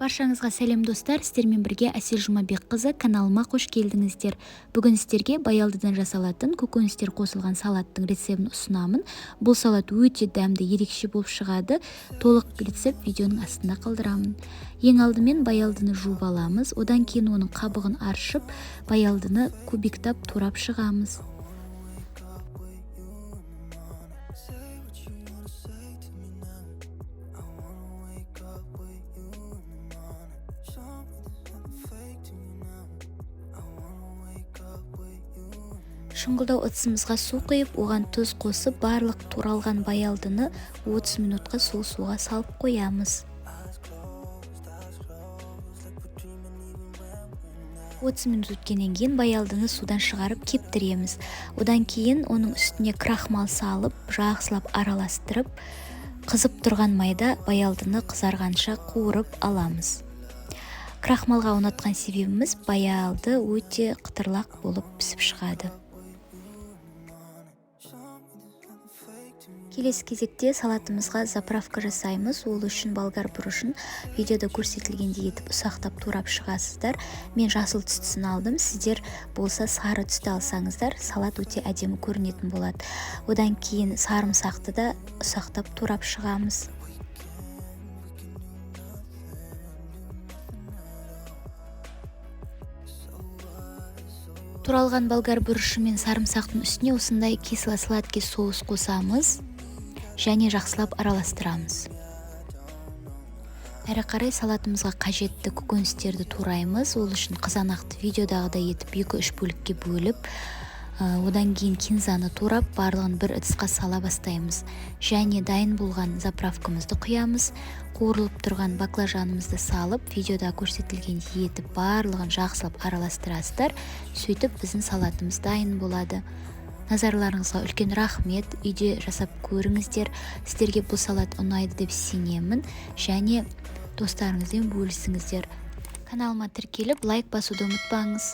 Баршаңызға сәлем достар, сіздермен бірге Әсел Жұмабекқызы каналыма қош келдіңіздер. Бүгін сіздерге баялдыдан жасалатын көкөністер қосылған салаттың рецептін ұсынамын. Бұл салат өте дәмді, ерекше болып шығады. Толық рецепт видеоның астында қалдырамын. Ең алдымен баялдыны жуып аламыз, одан кейін оның қабығын аршып, баялдыны кубиктап турап шығамыз. Шұңғылдау ыдысымызға су құйып, оған тұз қосып, барлық туралған баялдыны 30 минутқа сол суға салып қоямыз. 30 минут өткеннен кейін баялдыны судан шығарып кептіреміз. Одан кейін оның үстіне крахмал салып, жақсылап араластырып, қызып тұрған майда баялдыны қызарғанша қуырып аламыз. Крахмалға ұнатқан себебіміз баялды өте қытырлақ болып пісіп шығады. Келесі кезекте салатымызға заправка жасаймыз. Ол үшін болгар бұрышын видеода көрсетілгендей етіп ұсақтап турап шығасыздар. Мен жасыл түстісін алдым. Сіздер болса сары түсті алсаңыздар, салат өте әдемі көрінетін болады. Одан кейін сарымсақты да ұсақтап турап шығамыз. Туралған болгар бұрышы мен сарымсақтың үстіне осындай кисло-сладкий соус қосамыз және жақсылап араластырамыз. Әрі қарай салатымызға қажетті көкөністерді тураймыз. Ол үшін қызанақты видеодағыдай етіп 2-3 бөлікке бөліп, одан кейін кинзаны турап, барлығын бір ыдысқа сала бастаймыз. Және дайын болған заправкамызды құямыз. Қуырылып тұрған баклажанымызды салып, видеода көрсетілгендей етіп барлығын жақсылап араластырасыздар. Сөйтіп біздің салатымыз дайын болады. Назарларыңызға үлкен рахмет. Үйде жасап көріңіздер. Сіздерге бұл салат ұнайды деп сенемін. Және достарыңызбен бөлісіңіздер. Каналыма тіркеліп, лайк басуды ұмытпаңыз.